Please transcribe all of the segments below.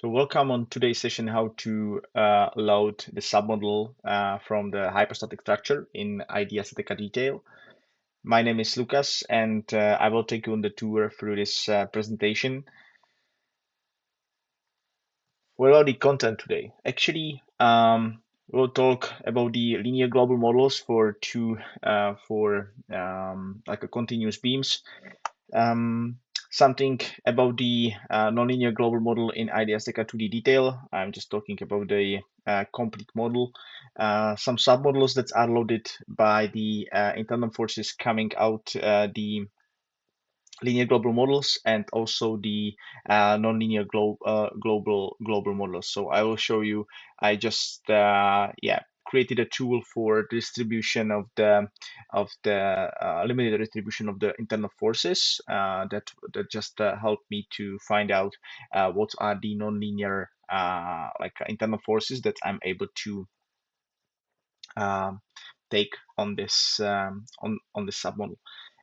So welcome on today's session how to load the submodel from the hyperstatic structure in IDEA StatiCa Detail. My name is Lucas and I will take you on the tour through this presentation. What are the content today? Actually, we'll talk about the linear global models for like a continuous beams. Um, Something about the nonlinear global model in IDEA StatiCa 2D Detail. I'm just talking about the complete model. Some submodels that are loaded by the internal forces coming out the linear global models and also the nonlinear global models. So I will show you. I just created a tool for distribution of the limited distribution of the internal forces that just helped me to find out what are the nonlinear like internal forces that I'm able to um, take on this on this submodel.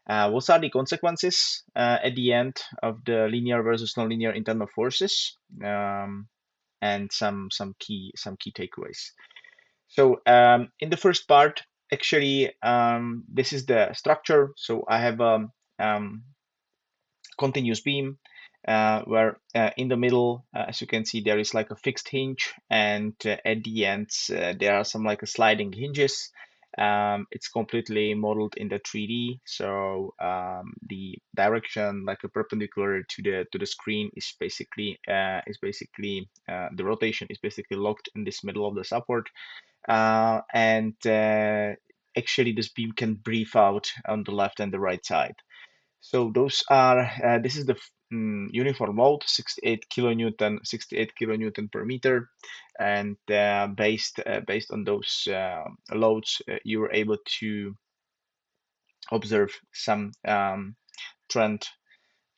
What are the consequences at the end of the linear versus nonlinear internal forces, and some key takeaways. So in the first part, actually, this is the structure. So I have a continuous beam where in the middle, as you can see, there is like a fixed hinge, and at the ends there are some like a sliding hinges. It's completely modeled in the 3D, so the direction, like a perpendicular to the screen, is basically the rotation is basically locked in this middle of the support, and actually this beam can breathe out on the left and the right side. So those are this is the uniform load, 68 kilonewton per meter, and based on those loads, you were able to observe some trend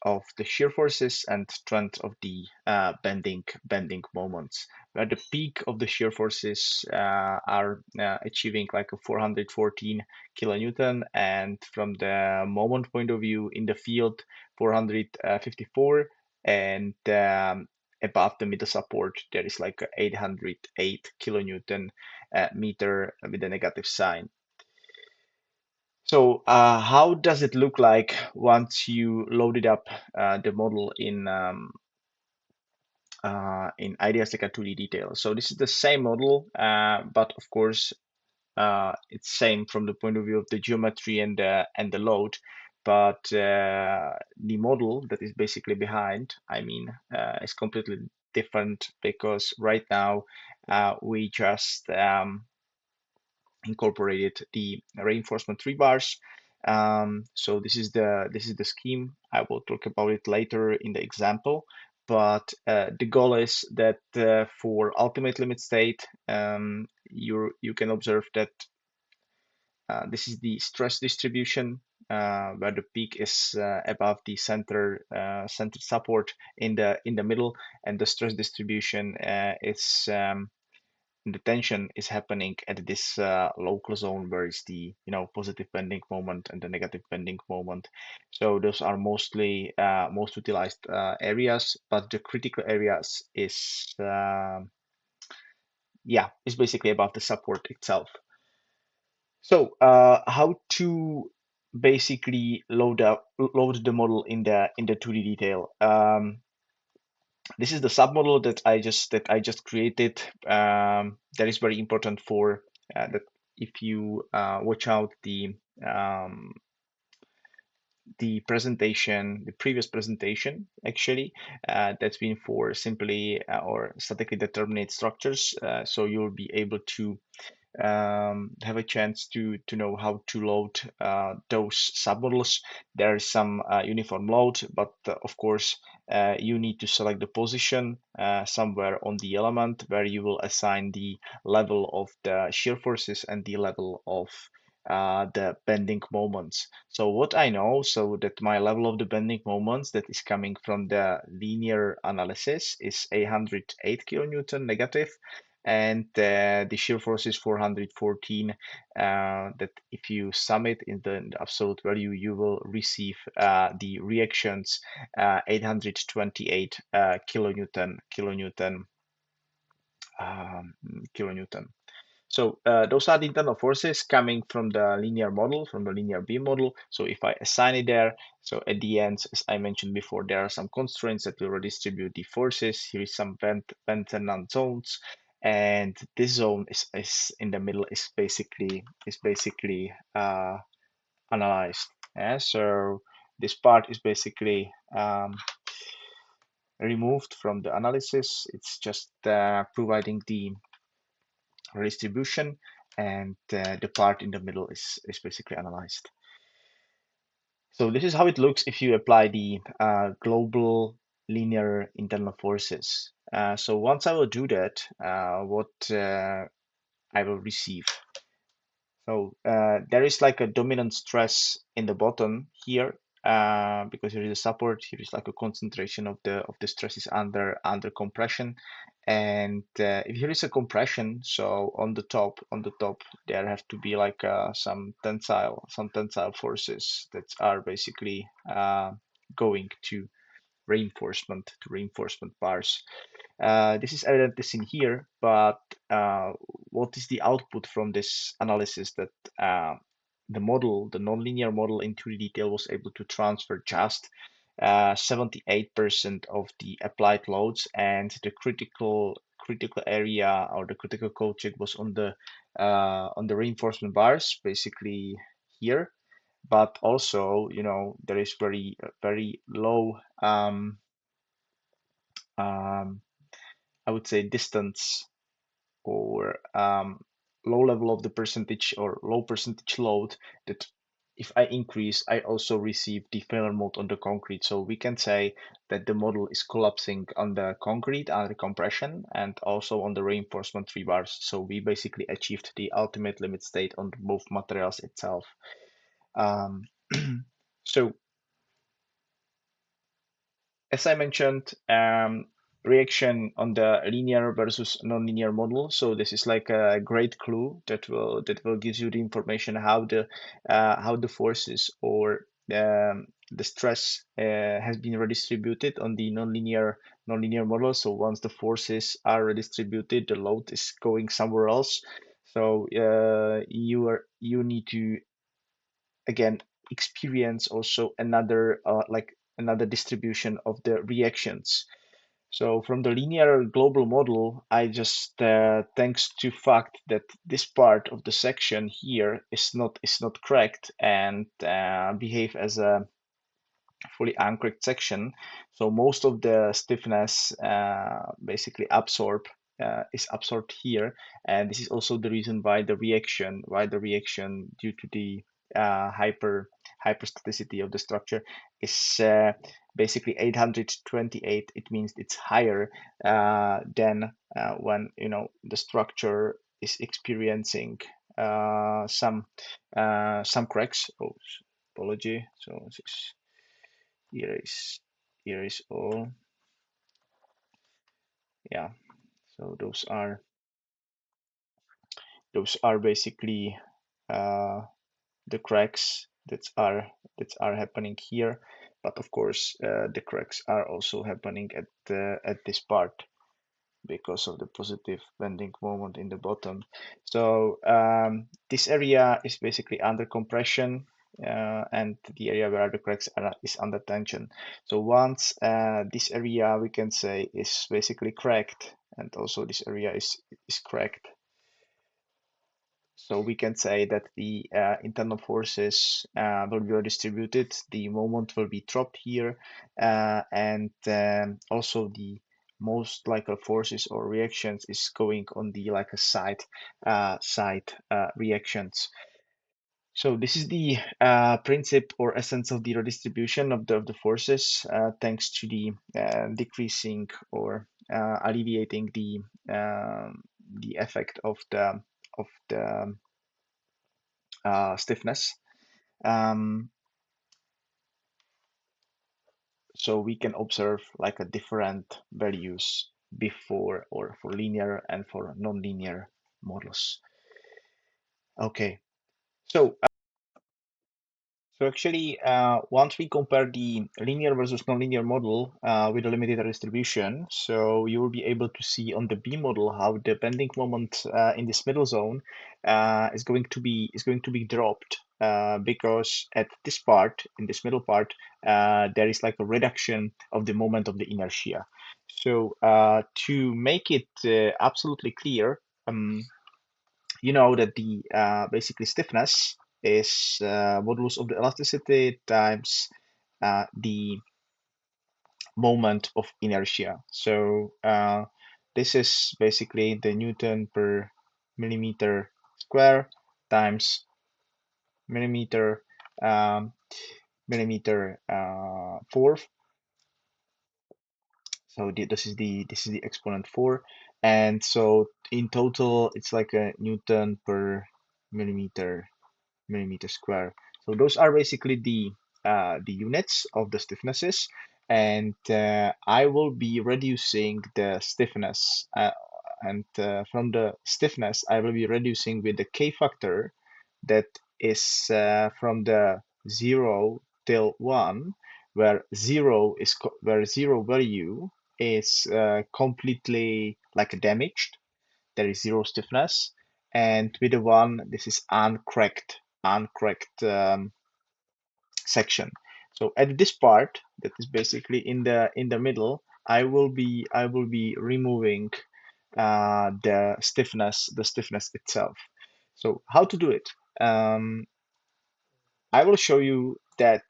of the shear forces and trend of the bending moments, where the peak of the shear forces are achieving like a 414 kilonewton, and from the moment point of view in the field 454, and above the middle support there is like a 808 kilonewton meter with a negative sign. So how does it look like once you loaded up the model in IDEA StatiCa 2D Detail? So this is the same model, but of course it's same from the point of view of the geometry and the load. But the model that is basically behind, I mean, is completely different, because right now we just incorporated the reinforcement rebars. So this is the scheme. I will talk about it later in the example. But the goal is that for ultimate limit state, you can observe that this is the stress distribution, where the peak is above the center support in the middle, and the stress distribution is the tension is happening at this local zone where is the positive bending moment and the negative bending moment. So those are mostly most utilized areas, but the critical areas is is basically above the support itself. So how to basically load the model in the 2D detail. This is the submodel that I just created. That is very important for that if you watch out the presentation, the previous presentation, actually, that's been for simply or statically determinate structures. So you'll be able to have a chance to know how to load those submodels. There is some uniform load, but of course you need to select the position somewhere on the element where you will assign the level of the shear forces and the level of the bending moments. So what I know, so that my level of the bending moments that is coming from the linear analysis is 808 kilonewton negative, and the shear force is 414. That if you sum it in the absolute value, you will receive the reactions 828 kilonewton. So those are the internal forces coming from the linear model, from the linear beam model. So if I assign it there, so at the end, as I mentioned before, there are some constraints that will redistribute the forces. Here is some vent and none zones, and this zone is in the middle is basically analyzed. Yeah, so this part is basically removed from the analysis. It's just providing the redistribution, and the part in the middle is basically analyzed. So this is how it looks if you apply the global linear internal forces. So once I will do that, what I will receive. So there is like a dominant stress in the bottom here, because there is a support. Here is like a concentration of the stresses under compression, and if here is a compression, so on the top there have to be like some tensile forces that are basically going to reinforcement bars. This is evident in here, but what is the output from this analysis? That the nonlinear model in 3D detail was able to transfer just 78% of the applied loads, and the critical area, or the critical code check, was on the reinforcement bars, basically here. But also, there is very low um, I would say distance, or low level of the percentage, or low percentage load, that if I increase, I also receive the failure mode on the concrete. So we can say that the model is collapsing on the concrete under compression, and also on the reinforcement rebars. So we basically achieved the ultimate limit state on both materials itself. Um, so as I mentioned, reaction on the linear versus nonlinear model. So this is like a great clue that will give you the information how the forces, or the stress has been redistributed on the nonlinear model. So once the forces are redistributed, the load is going somewhere else. So you need to again experience also another distribution of the reactions. So from the linear global model, I just thanks to fact that this part of the section here is not cracked, and behave as a fully anchored section. So most of the stiffness basically is absorbed here, and this is also the reason why the reaction due to the hyperstaticity of the structure is basically 828. It means it's higher than when the structure is experiencing some cracks. Oh, apology. So here is all. Yeah, so those are basically the cracks that are happening here. But of course the cracks are also happening at this part, because of the positive bending moment in the bottom. So this area is basically under compression, and the area where the cracks is under tension. So once this area, we can say, is basically cracked, and also this area is cracked, so we can say that the internal forces will be redistributed, the moment will be dropped here, and also the most likely forces or reactions is going on the like a side reactions. So this is the principle or essence of the redistribution of the forces, thanks to the decreasing or alleviating the effect of the stiffness. Um, so we can observe like a different values before, or for linear and for nonlinear models. Okay, so actually, once we compare the linear versus nonlinear model with a limited distribution, so you will be able to see on the B model how the bending moment in this middle zone is going to be dropped because at this part, in this middle part, there is like a reduction of the moment of the inertia. So to make it absolutely clear, you know that the basically stiffness is modulus of the elasticity times the moment of inertia. So this is basically the Newton per millimeter square times millimeter millimeter fourth. So this is the exponent 4, and so in total it's like a Newton per millimeter square. So those are basically the units of the stiffnesses, and I will be reducing the stiffness, and from the stiffness I will be reducing with the k factor that is from the 0 till 1, where zero value is completely like damaged, there is zero stiffness, and with the one, this is uncracked section. So at this part, that is basically in the middle, I will be removing the stiffness itself. So how to do it? I will show you that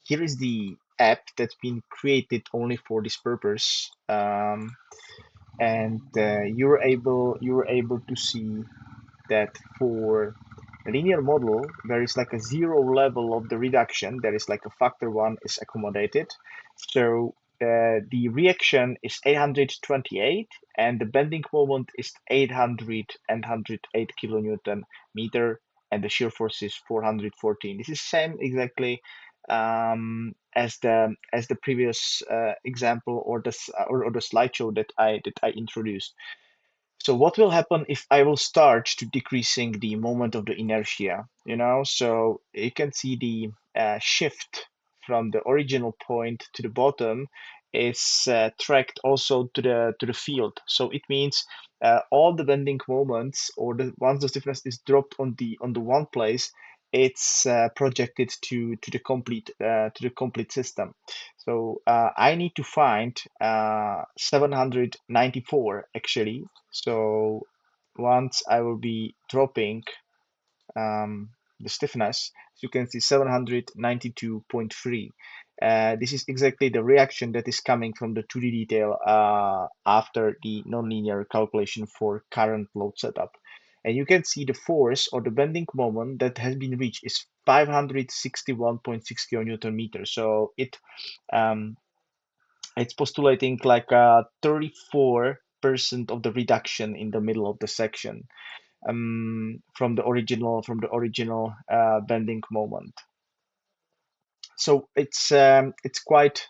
here is the app that's been created only for this purpose, and you're able to see that for a linear model, there is like a zero level of the reduction. There is like a factor one is accommodated. So the reaction is 828, and the bending moment is 808 kilonewton meter, and the shear force is 414. This is same exactly as the previous example, or the slideshow that I introduced. So what will happen if I will start to decreasing the moment of the inertia? So you can see the shift from the original point to the bottom is tracked also to the field. So it means all the bending moments, or once the stiffness is dropped on the one place, it's projected to the complete system. So I need to find 794 actually. So once I will be dropping the stiffness, as you can see, 792.3. This is exactly the reaction that is coming from the 2D detail after the nonlinear calculation for current load setup. And you can see the force, or the bending moment that has been reached, is 561.6 kilonewton meters. So it's postulating like 34% of the reduction in the middle of the section, from the original bending moment. So it's quite,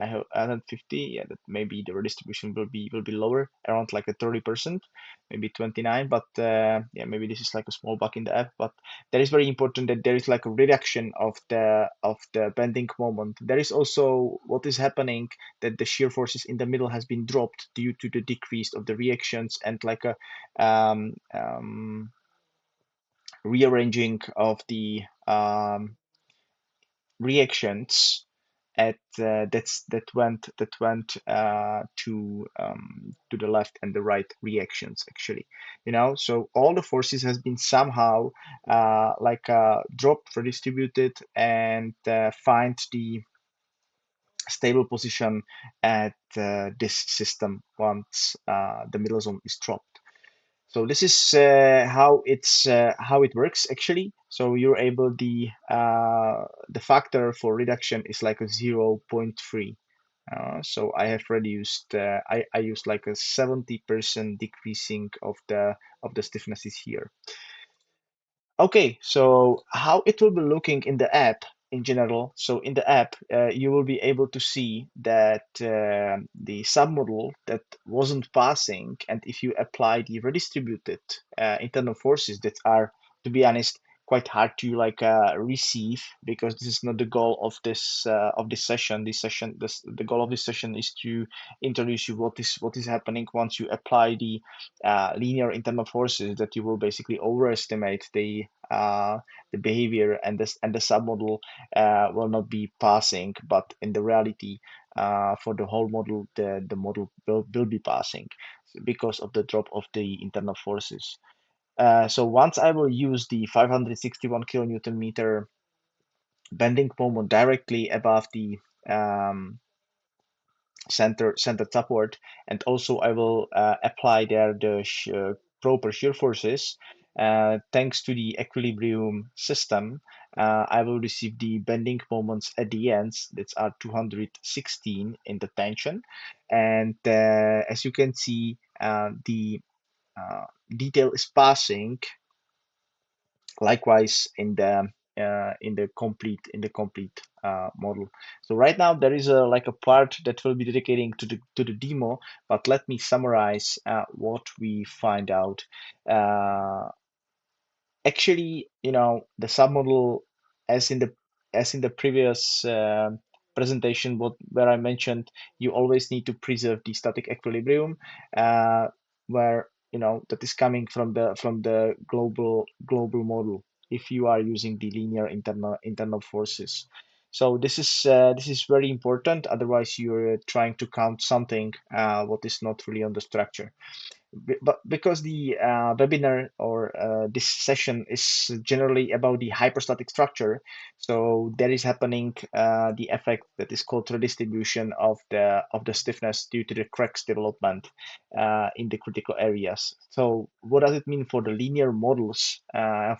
I hope, 150. Yeah, that maybe the redistribution will be lower, around like a 30%, maybe 29. But yeah, maybe this is like a small bug in the app. But that is very important, that there is like a reduction of the bending moment. There is also what is happening, that the shear forces in the middle has been dropped due to the decrease of the reactions, and like a rearranging of the reactions at that went to the left and the right reactions actually. So all the forces has been somehow like dropped, redistributed, and find the stable position at this system once the middle zone is dropped. So this is how it works actually. So you're able, the factor for reduction is like a 0.3. So I have reduced. I used like a 70% decreasing of the stiffnesses here. Okay, so how it will be looking in the app? in general. So in the app, you will be able to see that the submodel that wasn't passing, and if you apply the redistributed internal forces that are, to be honest, quite hard to like receive, because this is not the goal of this session. The goal of this session is to introduce you what is happening once you apply the linear internal forces, that you will basically overestimate the behavior, and the submodel will not be passing, but in the reality, for the whole model, the model will be passing because of the drop of the internal forces. So once I will use the 561 kilonewton meter bending moment directly above the um, center support, and also I will apply there the proper shear forces. Thanks to the equilibrium system, I will receive the bending moments at the ends that are 216 in the tension, and as you can see, the detail is passing likewise in the complete model. So right now there is a like a part that will be dedicating to the demo, but let me summarize what we find out. Uh, Actually, the submodel, as in the previous presentation, where I mentioned, you always need to preserve the static equilibrium, uh, where that is coming from the global model, if you are using the linear internal forces. So this is very important. Otherwise, you're trying to count something what is not really on the structure. But because the webinar or this session is generally about the hyperstatic structure, so there is happening the effect that is called redistribution of the stiffness due to the cracks development in the critical areas. So what does it mean for the linear models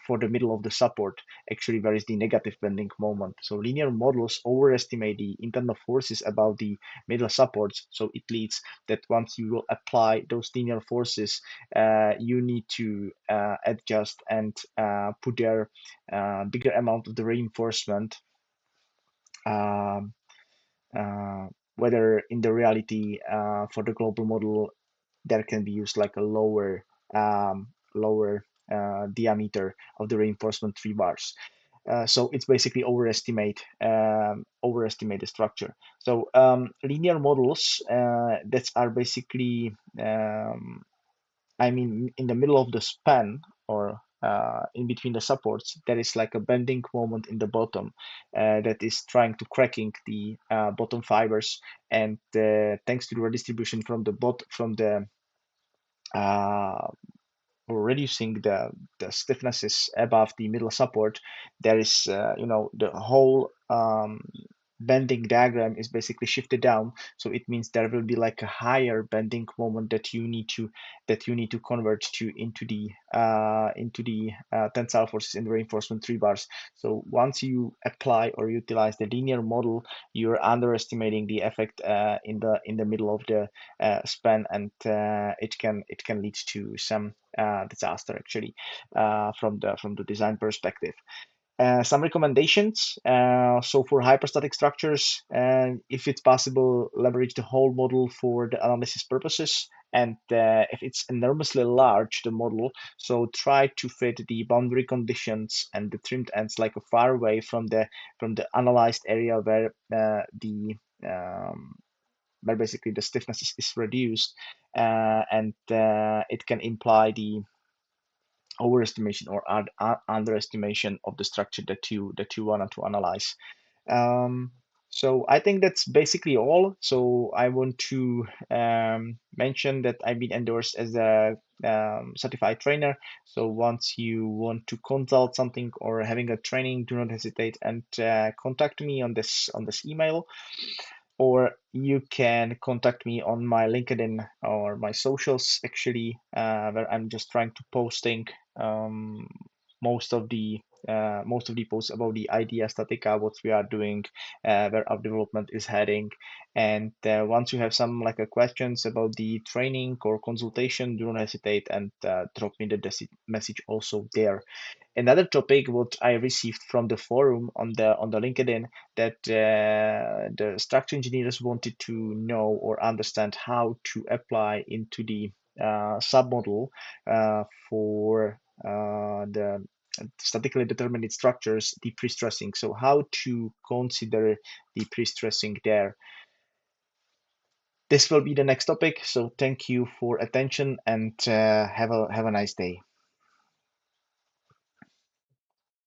for the middle of the support? Actually, there is the negative bending moment. So linear models overestimate the internal forces about the middle supports. So it leads that once you will apply those linear forces, you need to adjust and put their bigger amount of the reinforcement, um, uh, whether in the reality for the global model there can be used like a lower diameter of the reinforcement rebars. So it's basically overestimate the structure. So linear models that are basically I mean, in the middle of the span, or in between the supports, there is like a bending moment in the bottom that is trying to cracking the bottom fibers, and thanks to the redistribution from the uh, or reducing the stiffnesses above the middle support, there is the whole bending diagram is basically shifted down. So it means there will be like a higher bending moment that you need to convert to into the tensile forces in the reinforcement rebars. So once you apply or utilize the linear model, you're underestimating the effect in the middle of the span, and it can lead to some disaster actually from the design perspective. Some recommendations. So for hyperstatic structures, if it's possible, leverage the whole model for the analysis purposes. And if it's enormously large, the model, so try to fit the boundary conditions and the trimmed ends like far away from the analyzed area where where basically the stiffness is reduced, and it can imply the overestimation or underestimation of the structure that you wanted to analyze. Um, so I think that's basically all. So I want to mention that I've been endorsed as a certified trainer. So once you want to consult something or having a training, do not hesitate and contact me on this email, or you can contact me on my LinkedIn or my socials actually, where I'm just trying to posting most of the most of the posts about the IDEA StatiCa, what we are doing, where our development is heading. And once you have some like questions about the training or consultation, do not hesitate and drop me the message also there. Another topic what I received from the forum on the LinkedIn, that the structural engineers wanted to know or understand how to apply into the submodel for the statically determined structures, the prestressing. So how to consider the prestressing there. This will be the next topic. So thank you for attention, and have a nice day.